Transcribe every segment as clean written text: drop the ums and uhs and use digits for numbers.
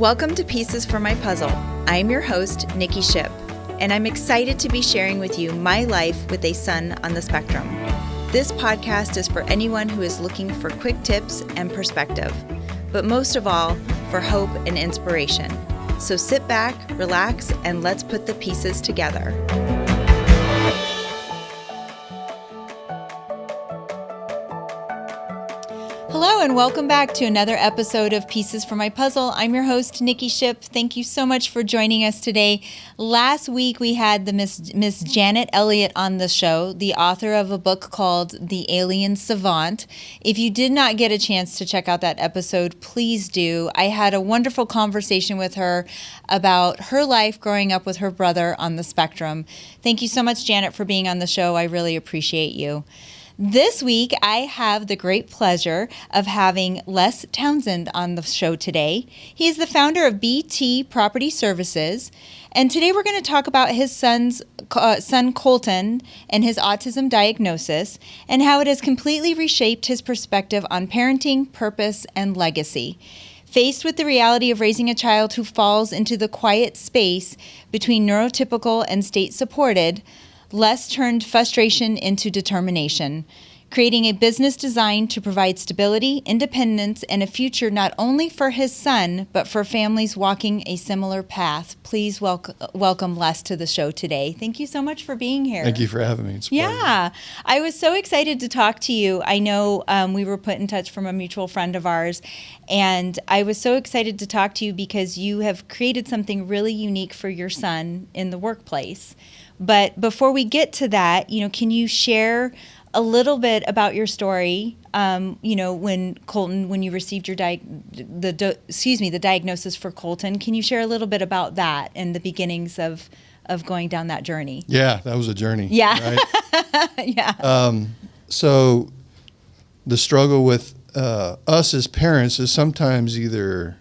Welcome to Pieces for My Puzzle. I'm your host, Nikki Ship, and I'm excited to be sharing with you my life with a son on the spectrum. This podcast is for anyone who is looking for quick tips and perspective, but most of all, for hope and inspiration. So sit back, relax, and let's put the pieces together. Hello and welcome back to another episode of Pieces for My Puzzle. I'm your host, Nikki Ship. Thank you so much for joining us today. Last week we had the Miss Janet Elliott on the show, the author of a book called The Alien Savant. If you did not get a chance to check out that episode, please do. I had a wonderful conversation with her about her life growing up with her brother on the spectrum. Thank you so much, Janet, for being on the show. I really appreciate you. This week, I have the great pleasure of having Les Townsend on the show today. He is the founder of BT Property Services, and today we're going to talk about his son Colton and his autism diagnosis and how it has completely reshaped his perspective on parenting, purpose, and legacy. Faced with the reality of raising a child who falls into the quiet space between neurotypical and state-supported, Les turned frustration into determination, creating a business designed to provide stability, independence, and a future not only for his son, but for families walking a similar path. Please welcome Les to the show today. Thank you so much for being here. Thank you for having me. It's a pleasure. Yeah, I was so excited to talk to you. I know we were put in touch from a mutual friend of ours, and I was so excited to talk to you because you have created something really unique for your son in the workplace. But before we get to that, can you share a little bit about your story? When you received your the diagnosis for Colton, can you share a little bit about that and the beginnings of going down that journey? Yeah, that was a journey. Yeah, right? yeah. So the struggle with us as parents is sometimes either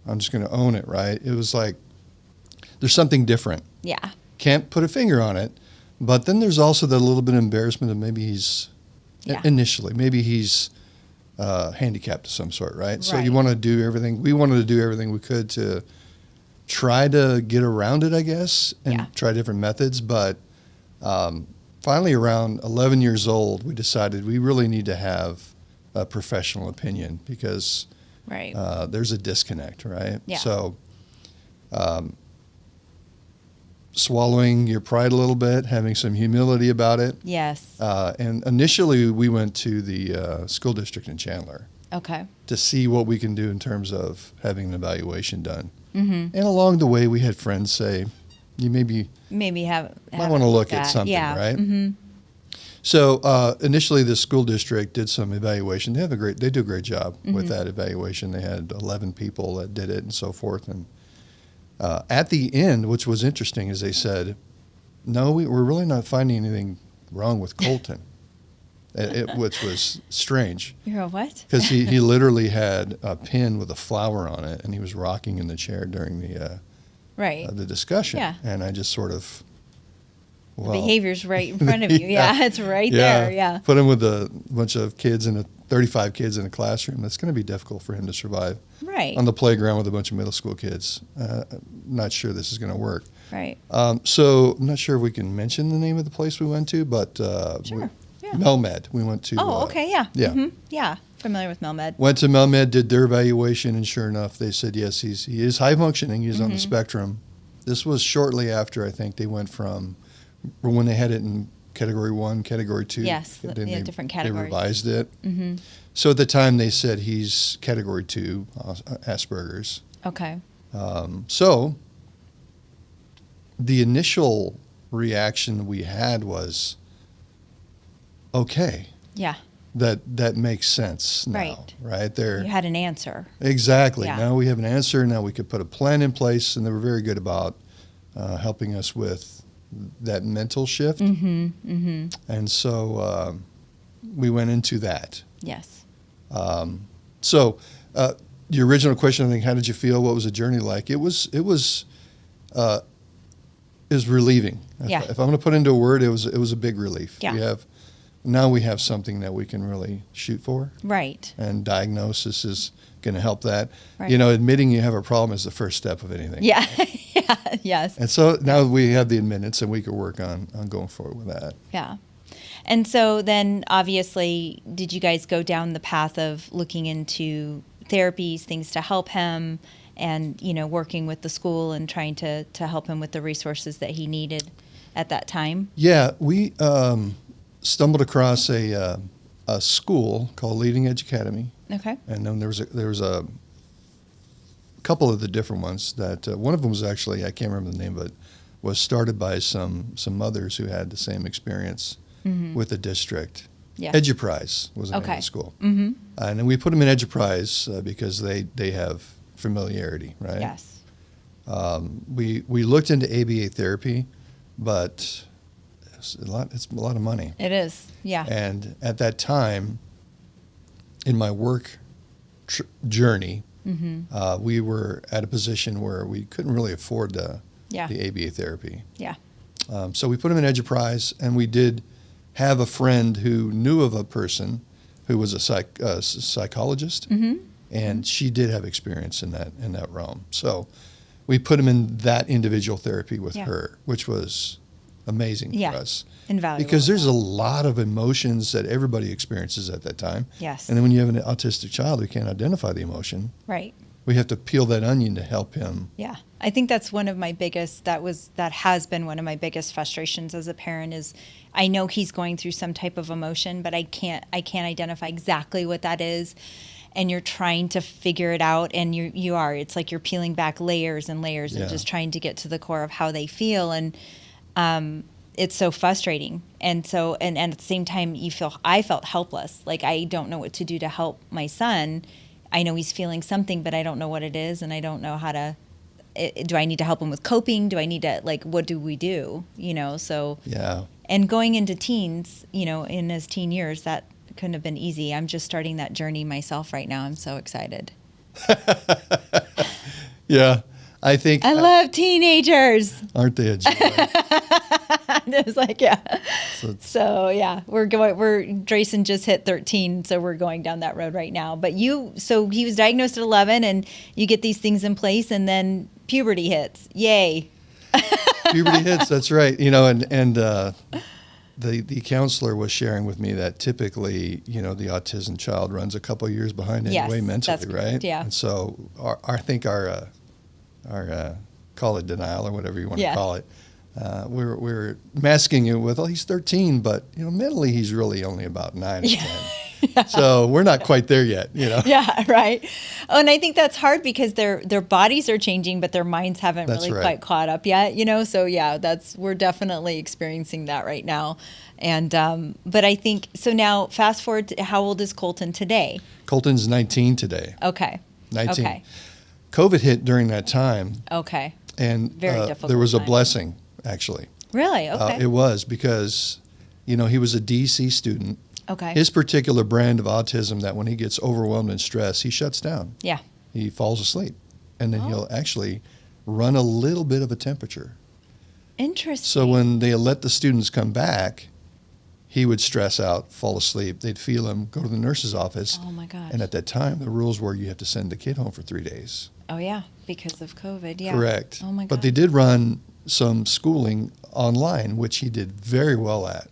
I'm just going to own it, right? It was like there's something different. Yeah. Can't put a finger on it, but then there's also that little bit of embarrassment of maybe he's handicapped of some sort, right? So you want to do everything. We wanted to do everything we could to try to get around it, I guess, and try different methods. But finally, around 11 years old, we decided we really need to have a professional opinion because there's a disconnect, right? Yeah. So swallowing your pride a little bit, having some humility about it. Yes. And initially, we went to the school district in Chandler. Okay. To see what we can do in terms of having an evaluation done. Mm-hmm. And along the way, we had friends say, you maybe might want to look at something, right? Mm-hmm. So initially, the school district did some evaluation. They do a great job with that evaluation. They had 11 people that did it and so forth. And at the end, which was interesting, is they said, no, we're really not finding anything wrong with Colton, which was strange. You're a what? Because he literally had a pin with a flower on it, and he was rocking in the chair during the discussion. Yeah. And I just sort of, the behavior's right in front of you. Yeah, it's right there. Yeah. Put him with a bunch of kids 35 kids in a classroom. That's going to be difficult for him to survive. Right. On the playground with a bunch of middle school kids. Not sure this is going to work. Right. So I'm not sure if we can mention the name of the place we went to, but sure. Melmed. We went to. Oh, okay. Yeah. Yeah. Mm-hmm. Yeah. Familiar with Melmed. Went to Melmed, did their evaluation, and sure enough, they said yes, he is high functioning. He's on the spectrum. This was shortly after I think they went from when they had it in Category 1, Category 2. Yes, different categories. They revised it. Mm-hmm. So at the time they said he's Category 2, Asperger's. Okay. So the initial reaction we had was, okay. Yeah. That makes sense now, right? There. You had an answer. Exactly. Yeah. Now we have an answer. Now we could put a plan in place, and they were very good about helping us with that mental shift. Mm-hmm. Mm-hmm. And so we went into that. Yes. So the original question, I think, how did you feel? What was the journey like? It was relieving. Yeah. If I'm going to put into a word, it was a big relief. Yeah. now we have something that we can really shoot for. Right. And diagnosis is going to help that. Right. Admitting you have a problem is the first step of anything. Yeah. Yeah. Yes. And so now we have the admittance, and we can work on going forward with that. Yeah. And so then obviously, did you guys go down the path of looking into therapies, things to help him, and, working with the school and trying to help him with the resources that he needed at that time? Yeah, we stumbled across a school called Leading Edge Academy. Okay. And then there was a couple of the different ones that one of them was actually, I can't remember the name, but was started by some mothers who had the same experience with the district. Yeah. Eduprise was the name of the school. Mm-hmm. And then we put them in Eduprise because they have familiarity, right? Yes. We looked into ABA therapy, but it's a lot of money. It is, yeah. And at that time, in my work journey, we were at a position where we couldn't really afford the ABA therapy. Yeah. So we put him in Eduprise, and we did have a friend who knew of a person who was a psychologist, and she did have experience in that realm. So we put him in that individual therapy with her, which was amazing for us. Invaluable. Because there's a lot of emotions that everybody experiences at that time. Yes. And then when you have an autistic child who can't identify the emotion, right. we have to peel that onion to help him. Yeah. I think that's one of my biggest, that has been one of my biggest frustrations as a parent is I know he's going through some type of emotion, but I can't identify exactly what that is. And you're trying to figure it out, and it's like you're peeling back layers and layers and just trying to get to the core of how they feel. And it's so frustrating. And so, and at the same time, I felt helpless. Like, I don't know what to do to help my son. I know he's feeling something, but I don't know what it is. And I don't know how to, do I need to help him with coping? Do I need to, what do we do? So. Yeah. And going into teens, in his teen years, that couldn't have been easy. I'm just starting that journey myself right now. I'm so excited. Yeah. I think I love teenagers. Aren't they a joy? It's like, yeah. So yeah, Drayson just hit 13, so we're going down that road right now. But so he was diagnosed at 11, and you get these things in place, and then puberty hits. Yay. Puberty hits, that's right. And the counselor was sharing with me that typically, the autism child runs a couple years behind anyway mentally, that's right? Correct, yeah. And so I think our call it denial or whatever you want to call it, we're masking it with, he's 13, but mentally he's really only about 9 or 10. Yeah. So we're not quite there yet, Yeah, right. Oh, and I think that's hard because their bodies are changing, but their minds haven't quite caught up yet, So yeah, we're definitely experiencing that right now. And but I think so. Now, fast forward to, how old is Colton today? Colton's 19 today. Okay. 19. Okay. COVID hit during that time. Okay. And very difficult. There was a blessing, actually. Really? Okay. It was because, he was a DC student. Okay. His particular brand of autism, that when he gets overwhelmed and stressed, he shuts down. Yeah. He falls asleep. And then he'll actually run a little bit of a temperature. Interesting. So when they let the students come back, he would stress out, fall asleep. They'd feel him, go to the nurse's office. Oh, my gosh. And at that time, the rules were you have to send the kid home for 3 days. Oh, yeah, because of COVID, yeah. Correct. Oh, my God. But they did run some schooling online, which he did very well at.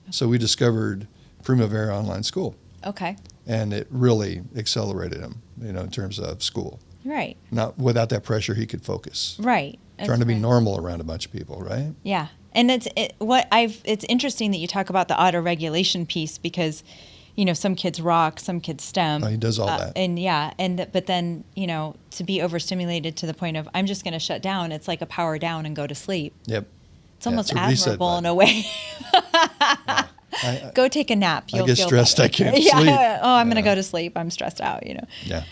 So we discovered Primavera Online School. Okay. And it really accelerated him, in terms of school. Right. Not without that pressure, he could focus. Right. Trying to be normal around a bunch of people, right? Yeah. And it's interesting that you talk about the auto-regulation piece because, some kids rock, some kids stem. Oh, he does all that. But then, to be overstimulated to the point of I'm just going to shut down, it's like a power down and go to sleep. Yep. It's almost admirable in a way. Yeah. Go take a nap. I get stressed. I can't sleep. Oh, I'm going to go to sleep. I'm stressed out, Yeah.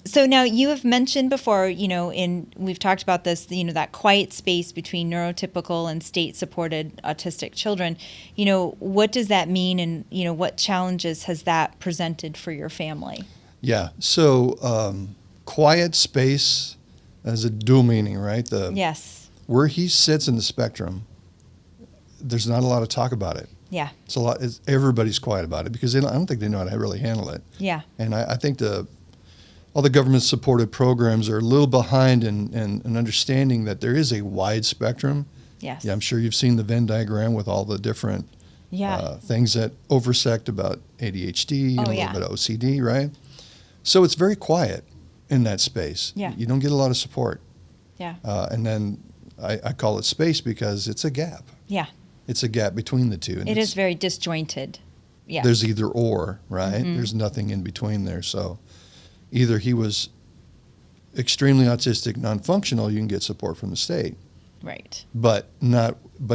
So now you have mentioned before, we've talked about this, that quiet space between neurotypical and state-supported autistic children. What does that mean, and, what challenges has that presented for your family? Yeah. So quiet space has a dual meaning, right? Yes. Where he sits in the spectrum, there's not a lot of talk about it. Yeah. It's a lot. Everybody's quiet about it because I don't think they know how to really handle it. Yeah. And I think all the government-supported programs are a little behind in understanding that there is a wide spectrum. Yes. Yeah, I'm sure you've seen the Venn diagram with all the different things that intersect about ADHD and a little bit of OCD, right? So it's very quiet in that space. Yeah. You don't get a lot of support. Yeah. And then I call it space because it's a gap. Yeah. It's a gap between the two. And it is very disjointed. Yeah. There's either or, right? Mm-hmm. There's nothing in between there. So either he was extremely autistic, non-functional, you can get support from the state. Right. But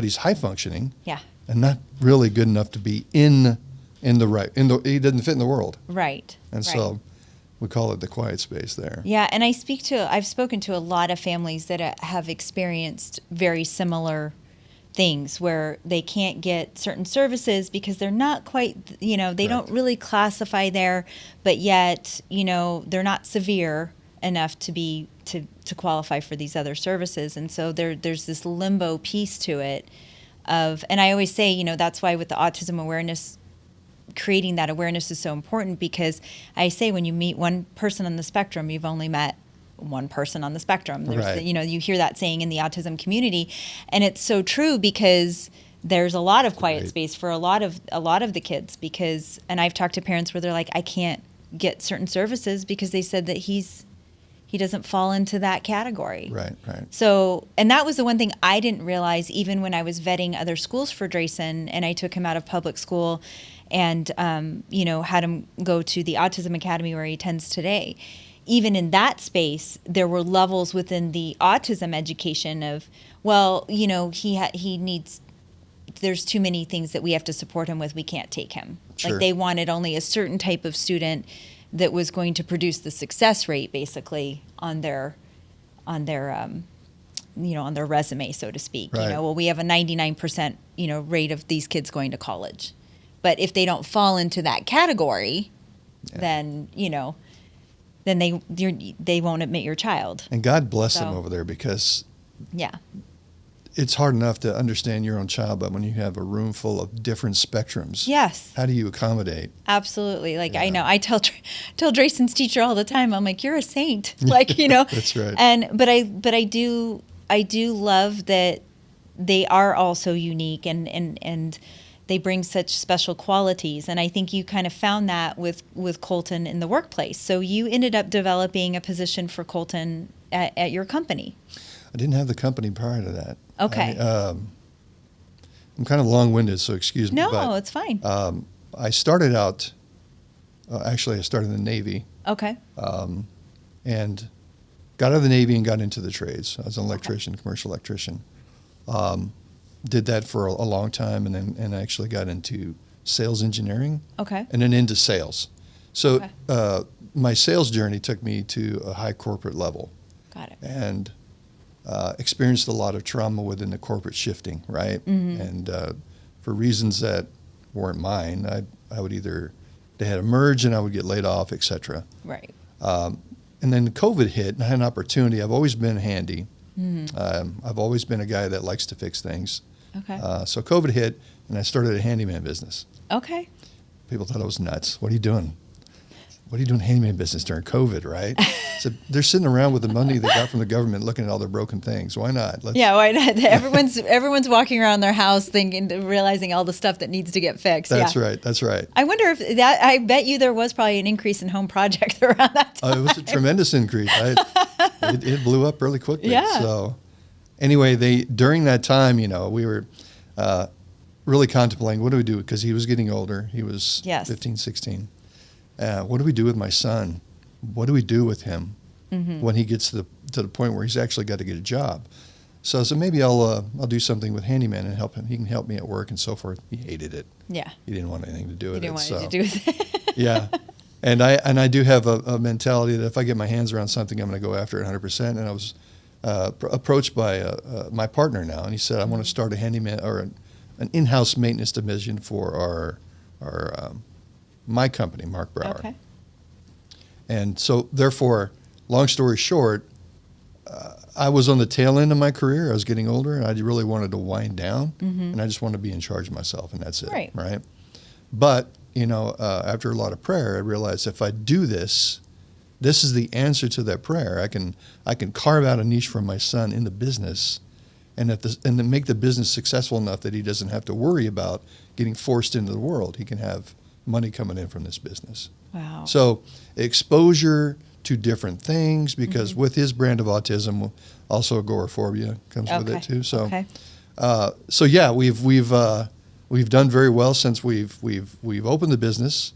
he's high functioning. Yeah. And not really good enough to be he doesn't fit in the world. Right. And so we call it the quiet space there. Yeah, and I've spoken to a lot of families that have experienced very similar things where they can't get certain services because they're not quite, they don't really classify there, but yet, they're not severe enough to qualify for these other services. And so there's this limbo piece to it and I always say, that's why with the autism awareness, creating that awareness is so important, because I say when you meet one person on the spectrum, you've only met one person on the spectrum. There's you hear that saying in the autism community, and it's so true because there's a lot of quiet space for a lot of the kids, and I've talked to parents where they're like, I can't get certain services because they said that he doesn't fall into that category. Right. So, and that was the one thing I didn't realize even when I was vetting other schools for Drayson, and I took him out of public school and, had him go to the Autism Academy where he attends today. Even in that space, there were levels within the autism education of, he needs, there's too many things that we have to support him with. We can't take him. Sure. Like they wanted only a certain type of student that was going to produce the success rate basically on their resume, so to speak. Right. We have a 99%, rate of these kids going to college. But if they don't fall into that category, then they won't admit your child. And God bless them over there, because it's hard enough to understand your own child, but when you have a room full of different spectrums, how do you accommodate? Absolutely. I know I tell Drayson's teacher all the time, I'm like, you're a saint. That's right. But I do love that they are also unique and they bring such special qualities. And I think you kind of found that with Colton in the workplace. So you ended up developing a position for Colton at your company. I didn't have the company prior to that. Okay. I'm kind of long-winded, so excuse me. No, it's fine. I started out, I started in the Navy. Okay. And got out of the Navy and got into the trades. I was an electrician, commercial electrician. Did that for a long time, and I actually got into sales engineering. Okay. And then into sales. So my sales journey took me to a high corporate level. Got it. And experienced a lot of trauma within the corporate shifting, right? Mm-hmm. And for reasons that weren't mine, I would they had to merge and I would get laid off, et cetera. Right. And then COVID hit and I had an opportunity. I've always been handy. Mm-hmm. I've always been a guy that likes to fix things. Okay. So COVID hit and I started a handyman business. Okay. People thought I was nuts. What are you doing? What are you doing handyman business during COVID, right? So they're sitting around with the money they got from the government looking at all their broken things. Why not? Why not? Everyone's walking around their house realizing all the stuff that needs to get fixed. That's right. That's right. I wonder if I bet you there was probably an increase in home projects around that time. It was a tremendous increase. It blew up really quickly. Yeah. So anyway, during that time, we were really contemplating, what do we do? Because he was getting older. He was 15, 16. What do we do with my son? What do we do with him when he gets to the point where he's actually got to get a job? So maybe I'll do something with handyman and help him. He can help me at work and so forth. He hated it. Yeah. He didn't want anything to do with it. He didn't want anything to do with it. Yeah. And I do have a mentality that if I get my hands around something, I'm going to go after it 100%. And I was approached by my partner now, and he said, I want to start a handyman or an in-house maintenance division for my company, Mark Brower. Okay. And so, therefore, long story short, I was on the tail end of my career. I was getting older, and I really wanted to wind down, and I just wanted to be in charge of myself, and that's it. Right. But, after a lot of prayer, I realized if I do this is the answer to that prayer. I can carve out a niche for my son in the business, and then make the business successful enough that he doesn't have to worry about getting forced into the world. He can have money coming in from this business. Wow. So exposure to different things, because with his brand of autism, also agoraphobia comes with it too. So, we've done very well since we've opened the business.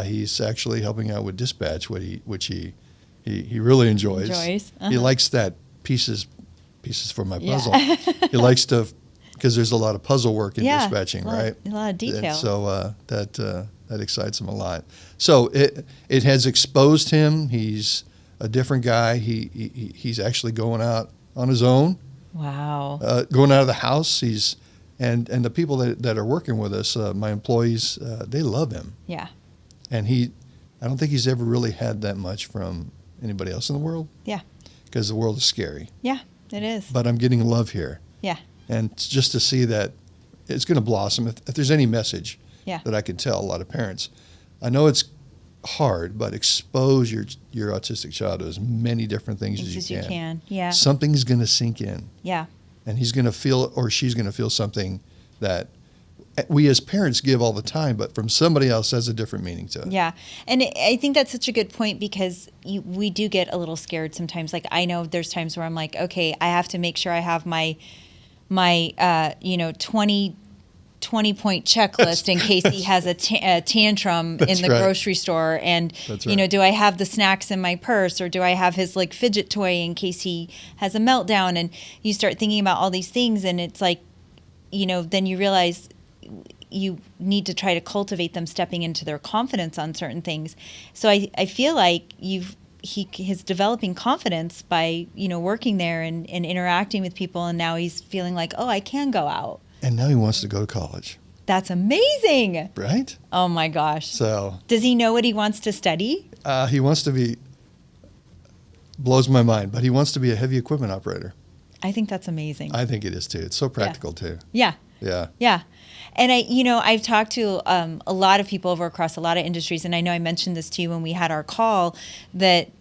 He's actually helping out with dispatch, which he really enjoys. He likes that pieces for my puzzle. He likes to, because there's a lot of puzzle work in dispatching, right? A lot of detail. And so that excites him a lot. So it has exposed him. He's a different guy. He's actually going out on his own. Wow. Going out of the house. And the people that are working with us, my employees, they love him. Yeah. And I don't think he's ever really had that much from anybody else in the world. Yeah. Because the world is scary. Yeah, it is. But I'm getting love here. Yeah. And just to see that it's going to blossom. If there's any message yeah. that I can tell a lot of parents, I know it's hard, but expose your autistic child to as many different things as you can. Yeah. Something's going to sink in. Yeah. And he's going to feel, or she's going to feel something that we as parents give all the time, but from somebody else has a different meaning to it. Yeah. And I think that's such a good point, because we do get a little scared sometimes. Like, I know there's times where I'm like, okay, I have to make sure I have my 20-point checklist in case he has a tantrum in the grocery store. And, do I have the snacks in my purse, or do I have his like fidget toy in case he has a meltdown? And you start thinking about all these things, and it's like, then you realize you need to try to cultivate them stepping into their confidence on certain things. So I feel like he's developing confidence by, working there and interacting with people. And now he's feeling like, oh, I can go out. And now he wants to go to college. That's amazing. Right? Oh my gosh. So does he know what he wants to study? He wants to be, blows my mind, but he wants to be a heavy equipment operator. I think that's amazing. I think it is too. It's so practical too. Yeah. Yeah. Yeah. And I've talked to a lot of people over across a lot of industries, and I know I mentioned this to you when we had our call, that,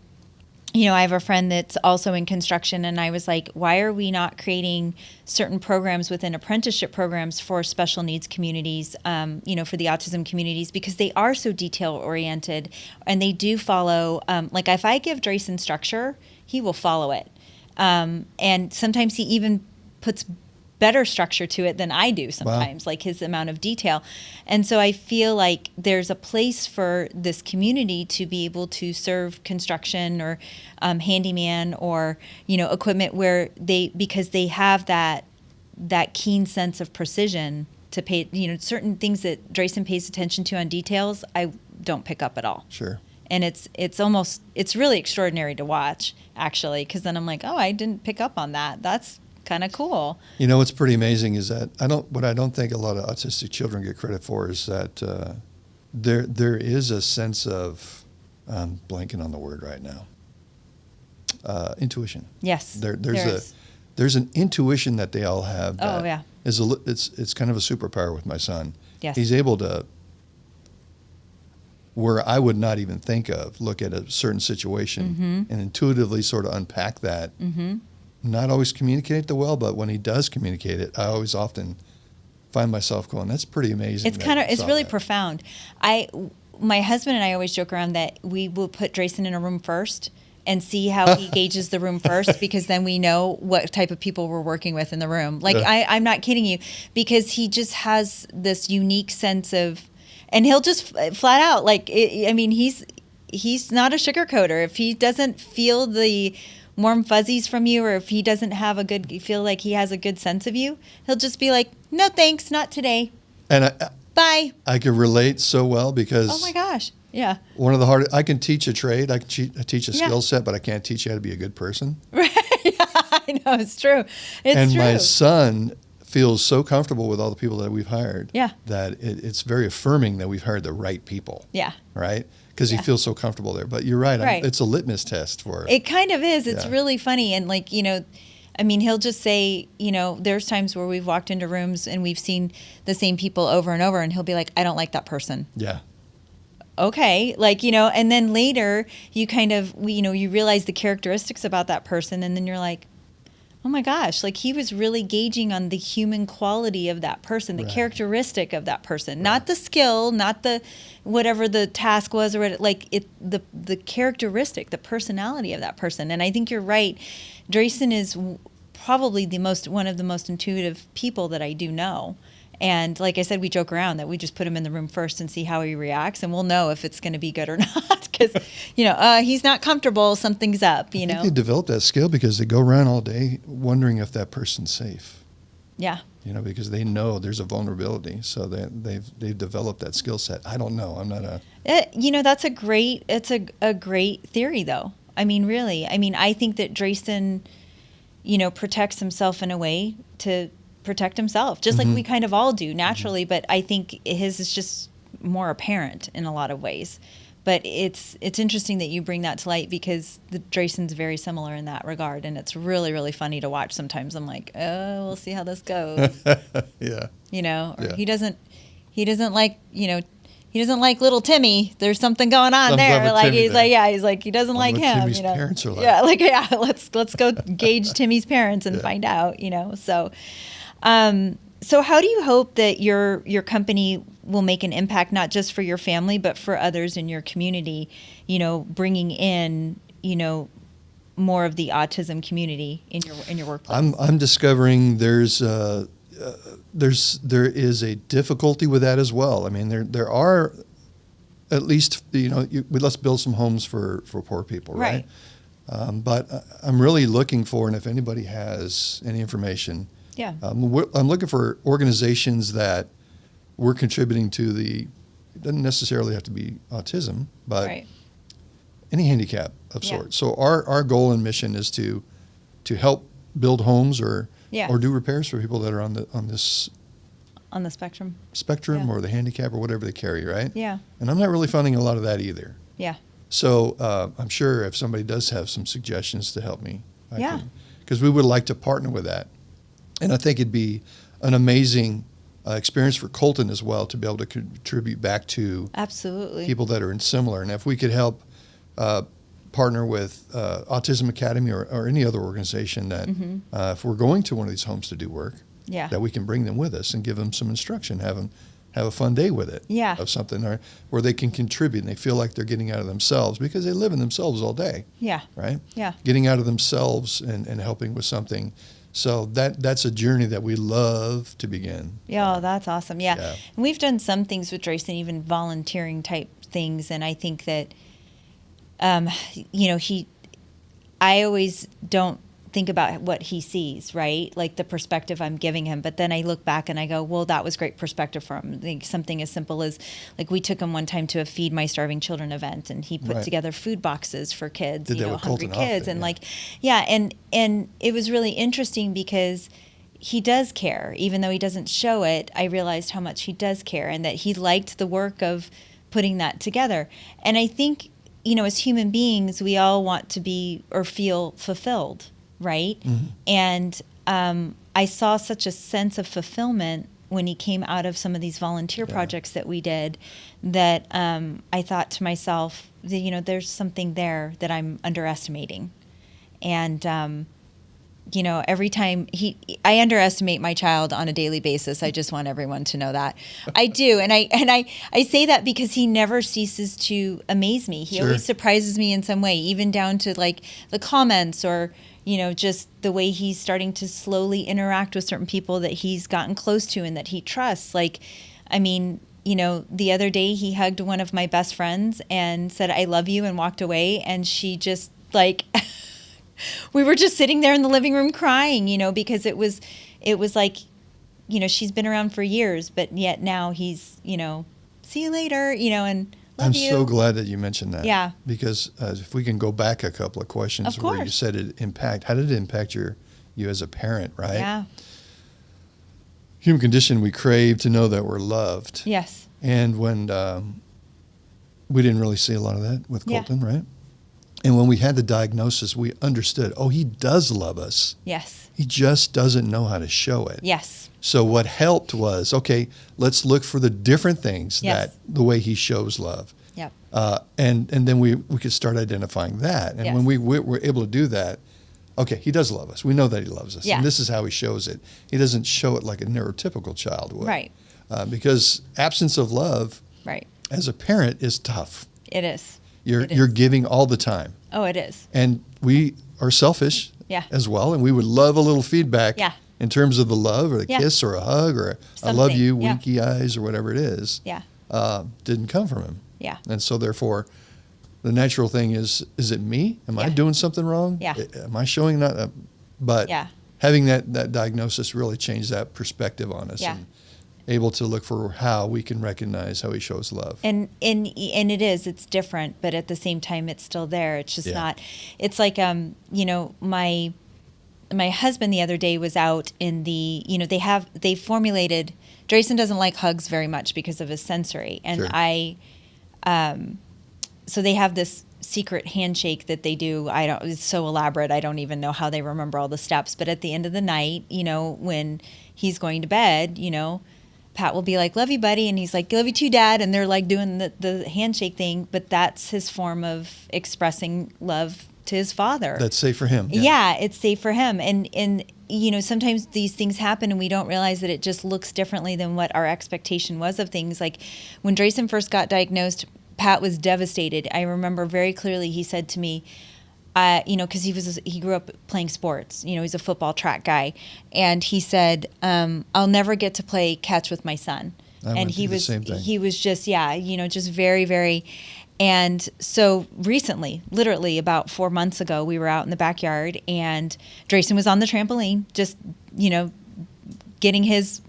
I have a friend that's also in construction, and I was like, why are we not creating certain programs within apprenticeship programs for special needs communities, for the autism communities, because they are so detail oriented, and they do follow, like if I give Drayson structure, he will follow it. And sometimes he even puts better structure to it than I do sometimes, like his amount of detail. And so I feel like there's a place for this community to be able to serve construction or handyman or, equipment where because they have that keen sense of precision to pay, certain things that Drayson pays attention to on details, I don't pick up at all. Sure. And it's really extraordinary to watch, actually, because then I'm like, oh, I didn't pick up on that. That's kind of cool. What's pretty amazing is that what I don't think a lot of autistic children get credit for is that there is a sense of, I'm blanking on the word right now, intuition. Yes, there's an intuition that they all have. That it's kind of a superpower with my son. Yes, he's able to, where I would not even think of, look at a certain situation and intuitively sort of unpack that. Not always communicate it well, but when he does communicate it, I always often find myself going, that's pretty amazing. It's really profound. My husband and I always joke around that we will put Drayson in a room first and see how he gauges the room first, because then we know what type of people we're working with in the room. Like, I'm not kidding you, because he just has this unique sense of, and he'll just flat out, like, he's not a sugarcoater. If he doesn't feel the warm fuzzies from you, or if he doesn't have feel like he has a good sense of you, he'll just be like, no thanks, not today. And bye. I can relate so well, because oh my gosh, yeah, one of the hardest, I can teach a trade, I can teach a skill set, but I can't teach you how to be a good person. Right. Yeah, I know, it's true. My son feels so comfortable with all the people that we've hired. Yeah. That it's very affirming that we've hired the right people. Yeah. Right? Because he feels so comfortable there. But you're right. Right. It's a litmus test for it. It kind of is. It's really funny. And like, I mean, he'll just say, there's times where we've walked into rooms and we've seen the same people over and over, and he'll be like, I don't like that person. Yeah. Okay. Like, and then later you kind of, you realize the characteristics about that person, and then you're like, oh my gosh, like he was really gauging on the human quality of that person, the characteristic of that person, not the skill, not the whatever the task was, or the characteristic, the personality of that person. And I think you're right. Drayson is probably one of the most intuitive people that I do know. And like I said, we joke around that we just put him in the room first and see how he reacts, and we'll know if it's going to be good or not. Because, he's not comfortable, something's up, I think they develop that skill because they go around all day wondering if that person's safe. Yeah. Because they know there's a vulnerability, so they've developed that skill set. I don't know. I'm not a. That's a great theory, though. I mean, really. I mean, I think that Drayson, protects himself in a way to protect himself, just like we kind of all do naturally. But I think his is just more apparent in a lot of ways. But it's interesting that you bring that to light, because the Drayson's very similar in that regard, and it's really, really funny to watch. Sometimes I'm like, oh, we'll see how this goes. Yeah. Or he doesn't like, he doesn't like little Timmy. There's something going on there. Like he's like he doesn't like him. Timmy's parents are like. Yeah, let's go gauge Timmy's parents and find out. So how do you hope that your company will make an impact, not just for your family, but for others in your community, bringing in, more of the autism community in your workplace? I'm discovering there is a difficulty with that as well. I mean, there are at least, let's build some homes for poor people, right? But I'm really looking for, and if anybody has any information, I'm looking for organizations that we're contributing to it doesn't necessarily have to be autism, but any handicap of sorts. So our goal and mission is to help build homes or do repairs for people that are on the spectrum or the handicap or whatever they carry, right? Yeah. And I'm not really funding a lot of that either. Yeah. So I'm sure if somebody does have some suggestions to help me, because we would like to partner with that. And I think it'd be an amazing experience for Colton as well to be able to contribute back to people that are in similar. And if we could help partner with Autism Academy or any other organization that if we're going to one of these homes to do work, that we can bring them with us and give them some instruction, have a fun day with it of something where they can contribute and they feel like they're getting out of themselves because they live in themselves all day. Yeah. Right? Yeah. Getting out of themselves and helping with something. So that's a journey that we love to begin. Yeah, that's awesome. Yeah. And we've done some things with Drayson, even volunteering type things. And I think that, I always don't think about what he sees, right? Like the perspective I'm giving him. But then I look back and I go, well, that was great perspective for him. Like something as simple as, like, we took him one time to a Feed My Starving Children event, and he put together food boxes for kids, hungry kids. And and it was really interesting because he does care. Even though he doesn't show it, I realized how much he does care and that he liked the work of putting that together. And I think, as human beings, we all want to be or feel fulfilled. Right. And I saw such a sense of fulfillment when he came out of some of these volunteer projects that we did that I thought to myself, there's something there that I'm underestimating. And, every time I underestimate my child on a daily basis. I just want everyone to know that I do. And I say that because he never ceases to amaze me. He always surprises me in some way, even down to like the comments or, just the way he's starting to slowly interact with certain people that he's gotten close to and that he trusts. Like, I mean, the other day he hugged one of my best friends and said, I love you, and walked away. And she just like, we were just sitting there in the living room crying, because it was like, she's been around for years, but yet now he's, see you later, and love you. I'm so glad that you mentioned that. Yeah. Because if we can go back a couple of questions where you said how did it impact you as a parent, right? Yeah. human condition, we crave to know that we're loved. Yes. And when we didn't really see a lot of that with Colton, right? And when we had the diagnosis, we understood, oh, he does love us. Yes. He just doesn't know how to show it. Yes. So what helped was, okay, let's look for the different things that the way he shows love. Yep. And then we could start identifying that. And when we were able to do that, okay, he does love us. We know that he loves us. Yeah. And this is how he shows it. He doesn't show it like a neurotypical child would. Right. Because absence of love as a parent is tough. It is. You're giving all the time. Oh, it is. And we are selfish as well. And we would love a little feedback in terms of the love or the kiss or a hug or I love you, winky eyes or whatever it is. Yeah. Didn't come from him. Yeah. And so therefore, the natural thing is it me? Am I doing something wrong? Yeah. Am I showing not? But having that diagnosis really changed that perspective on us. Yeah. And able to look for how we can recognize how he shows love. And it's different, but at the same time, it's still there. It's just not, it's like, my husband the other day was out in the, they formulated, Drayson doesn't like hugs very much because of his sensory. And so they have this secret handshake that they do. It's so elaborate. I don't even know how they remember all the steps. But at the end of the night, when he's going to bed, Pat will be like, love you, buddy. And he's like, love you too, Dad. And they're like doing the handshake thing. But that's his form of expressing love to his father. That's safe for him. Yeah, it's safe for him. And sometimes these things happen and we don't realize that it just looks differently than what our expectation was of things. Like when Drayson first got diagnosed, Pat was devastated. I remember very clearly he said to me, because he grew up playing sports. He's a football track guy, and he said, "I'll never get to play catch with my son." And he was just just very, very. And so recently, literally about 4 months ago, we were out in the backyard, and Drayson was on the trampoline, just getting his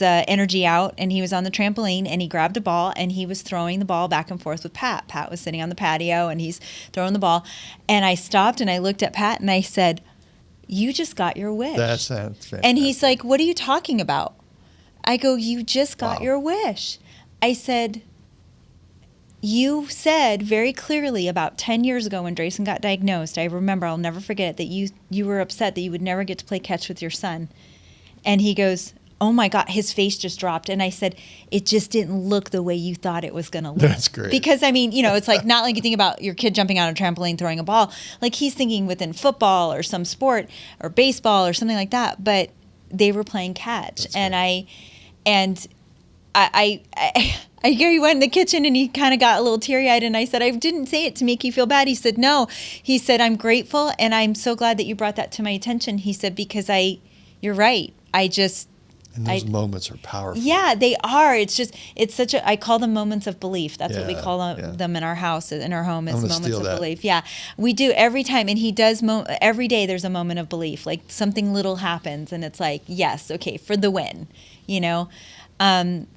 energy out, and he was on the trampoline and he grabbed a ball and he was throwing the ball back and forth with Pat. Pat was sitting on the patio and he's throwing the ball. And I stopped and I looked at Pat and I said, "You just got your wish." That's fantastic. And he's like, "What are you talking about?" I go, "You just got your wish." I said, "You said very clearly about 10 years ago when Drayson got diagnosed, I remember, I'll never forget, that you were upset that you would never get to play catch with your son." And he goes, "Oh my God," his face just dropped. And I said, "It just didn't look the way you thought it was going to look." That's great. Because, it's like not like you think about your kid jumping on a trampoline, throwing a ball. Like he's thinking within football or some sport or baseball or something like that. But they were playing catch. That's and great. I hear he went in the kitchen and he kind of got a little teary-eyed. And I said, "I didn't say it to make you feel bad." He said, "No." He said, "I'm grateful. And I'm so glad that you brought that to my attention." He said, "Because you're right. And those moments are powerful. Yeah, they are. It's I call them moments of belief. That's what we call them in our house, in our home, is moments of belief. Yeah, we do every time. And he does, every day there's a moment of belief. Like something little happens and it's like, yes, okay, for the win,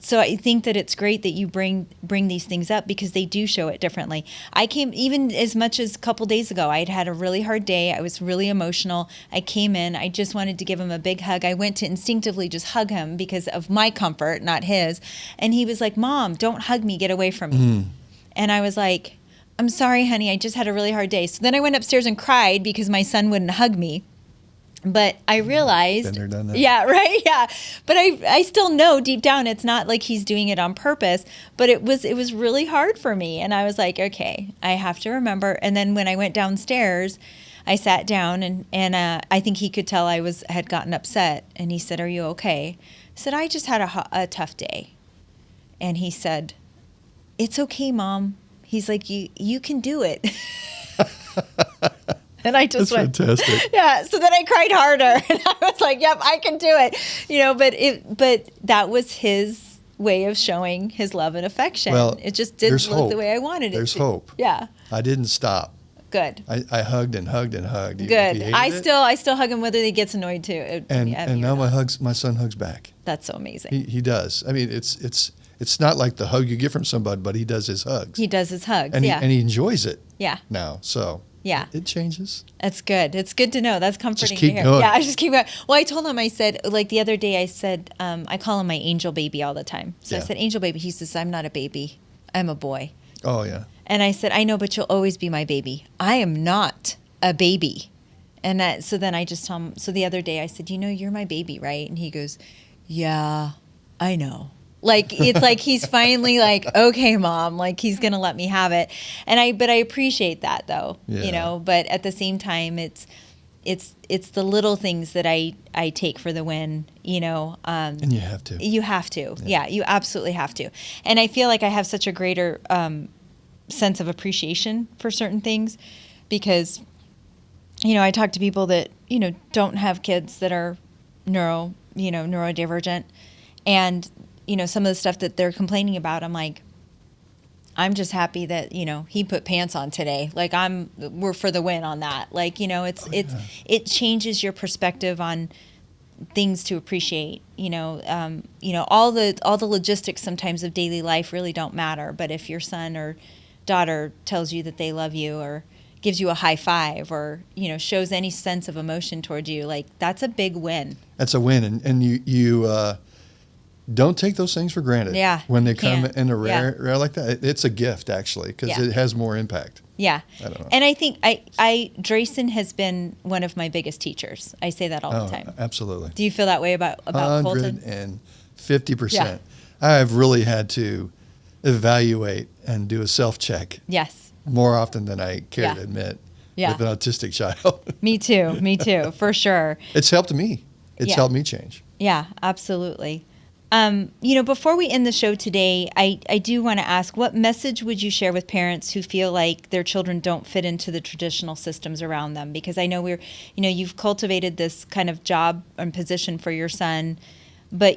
So I think that it's great that you bring these things up because they do show it differently. I came, even as much as a couple days ago, I had a really hard day. I was really emotional. I came in. I just wanted to give him a big hug. I went to instinctively just hug him because of my comfort, not his. And he was like, "Mom, don't hug me. Get away from me." And I was like, "I'm sorry, honey. I just had a really hard day." So then I went upstairs and cried because my son wouldn't hug me. But I realized, been there, done that. Yeah, right, yeah. But I still know deep down it's not like he's doing it on purpose. But it was really hard for me, and I was like, okay, I have to remember. And then when I went downstairs, I sat down, and I think he could tell I had gotten upset. And he said, "Are you okay?" I said, "I just had a tough day." And he said, "It's okay, Mom." He's like, "You can do it." And I just went, fantastic. Yeah. So then I cried harder, and I was like, "Yep, I can do it." But that was his way of showing his love and affection. Well, it just didn't look the way I wanted it. There's to. hope. Yeah. I didn't stop. Good. I hugged and hugged and hugged. Good. I still hug him whether he gets annoyed too. And now my son hugs back. That's so amazing. He does. I mean, it's not like the hug you get from somebody, but he does his hugs. He does his hugs. And yeah. and he enjoys it. Yeah. Now, so. Yeah. It changes. That's good. It's good to know. That's comforting Just keep to hear. going. Yeah, I just keep going. Well, I told him, I said, like the other day, I said, I call him my angel baby all the time. So I said, angel baby. He says, I'm not a baby. I'm a boy. Oh, yeah. And I said, I know, but you'll always be my baby. I am not a baby. And so then I just tell him, so the other day I said, you're my baby, right? And he goes, yeah, I know. Like, it's like he's finally like, okay, Mom, like he's going to let me have it. But I appreciate that though, but at the same time, it's the little things that I take for the win, and you have to. You have to. Yeah, you absolutely have to. And I feel like I have such a greater sense of appreciation for certain things because, I talk to people that, don't have kids that are neurodivergent. And, some of the stuff that they're complaining about, I'm like, I'm just happy that, he put pants on today. Like we're for the win on that. Like, it changes your perspective on things to appreciate, all the logistics sometimes of daily life really don't matter. But if your son or daughter tells you that they love you or gives you a high five or, shows any sense of emotion toward you, like that's a big win. That's a win. And you don't take those things for granted. Yeah. When they come in a rare like that, it's a gift actually, because it has more impact. Yeah. I don't know. And I think Drayson has been one of my biggest teachers. I say that all the time. Absolutely. Do you feel that way about Colton? 150%. Yeah. I've really had to evaluate and do a self-check. Yes. More often than I care to admit with an autistic child. Me too, for sure. It's helped me. It's helped me change. Yeah, absolutely. Before we end the show today, I do want to ask, what message would you share with parents who feel like their children don't fit into the traditional systems around them? Because I know you've cultivated this kind of job and position for your son, but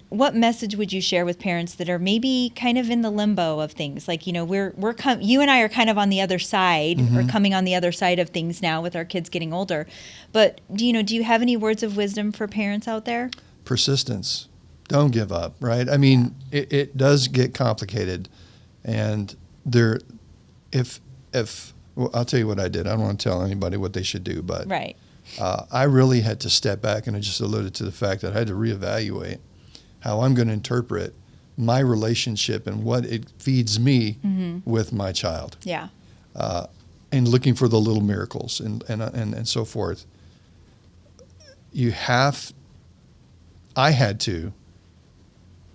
what message would you share with parents that are maybe kind of in the limbo of things? Like, you and I are kind of on the other side, or coming on the other side of things now with our kids getting older. But do you have any words of wisdom for parents out there? Persistence. Don't give up, right? I mean, it does get complicated, and well, I'll tell you what I did. I don't want to tell anybody what they should do, but right. I really had to step back, and I just alluded to the fact that I had to reevaluate how I'm going to interpret my relationship and what it feeds me with my child. Yeah. And looking for the little miracles and so forth. I had to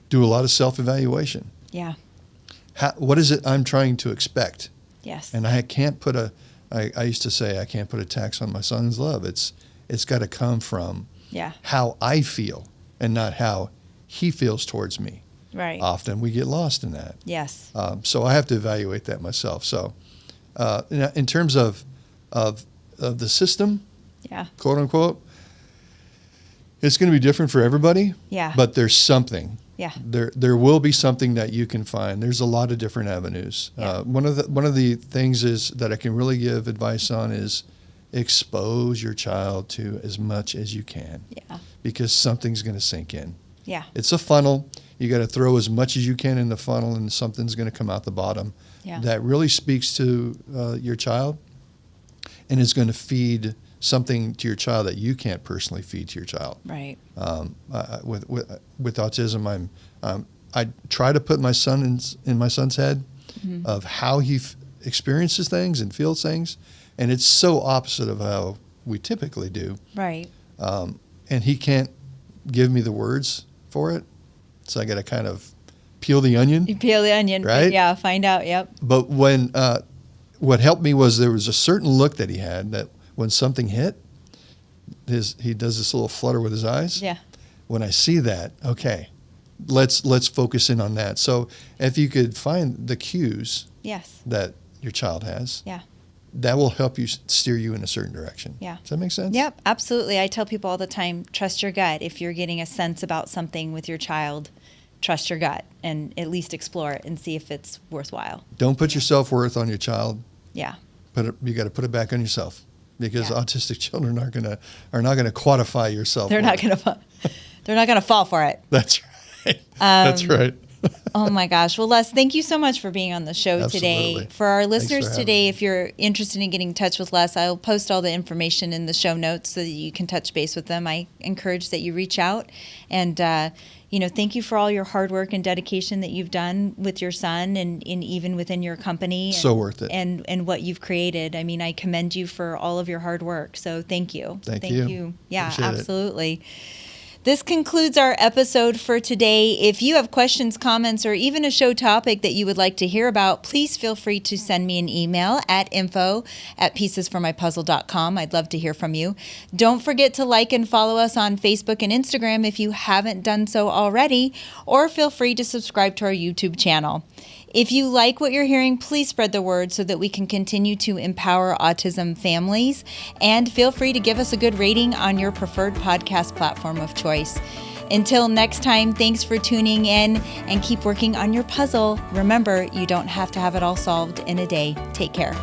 do a lot of self-evaluation. Yeah. What is it I'm trying to expect? Yes. And I can't put I used to say I can't put a tax on my son's love. It's got to come from how I feel and not how he feels towards me. Right. Often we get lost in that. Yes. So I have to evaluate that myself. So in terms of the system, quote unquote, it's going to be different for everybody. Yeah. But there's something. Yeah. There will be something that you can find. There's a lot of different avenues. Yeah. One of the things is that I can really give advice on is expose your child to as much as you can. Yeah. Because something's going to sink in. Yeah. It's a funnel. You got to throw as much as you can in the funnel, and something's going to come out the bottom. Yeah. That really speaks to your child, and is going to feed something to your child that you can't personally feed to your child. Right. With autism, I try to put my son in my son's head of how he experiences things and feels things, and it's so opposite of how we typically do. Right. And he can't give me the words for it, so I got to kind of peel the onion. You peel the onion, right? Yeah, find out. Yep. But when what helped me was there was a certain look that he had that when something hit, he does this little flutter with his eyes. Yeah. When I see that, okay, let's focus in on that. So if you could find the cues that your child has, that will help you steer you in a certain direction. Yeah. Does that make sense? Yep, absolutely. I tell people all the time, trust your gut. If you're getting a sense about something with your child, trust your gut and at least explore it and see if it's worthwhile. Don't put your self-worth on your child. Yeah. You got to put it back on yourself, because autistic children are not gonna quantify your self-worth. They're not gonna fall for it. That's right. That's right. Oh my gosh. Well, Les, thank you so much for being on the show today. For our listeners today, if you're interested in getting in touch with Les, I'll post all the information in the show notes so that you can touch base with them. I encourage that you reach out and, thank you for all your hard work and dedication that you've done with your son and even within your company. So worth it. And what you've created. I mean, I commend you for all of your hard work. So thank you. Thank you. Yeah, Appreciate absolutely. This concludes our episode for today. If you have questions, comments, or even a show topic that you would like to hear about, please feel free to send me an email at info@piecesformypuzzle.com. I'd love to hear from you. Don't forget to like and follow us on Facebook and Instagram if you haven't done so already, or feel free to subscribe to our YouTube channel. If you like what you're hearing, please spread the word so that we can continue to empower autism families. And feel free to give us a good rating on your preferred podcast platform of choice. Until next time, thanks for tuning in and keep working on your puzzle. Remember, you don't have to have it all solved in a day. Take care.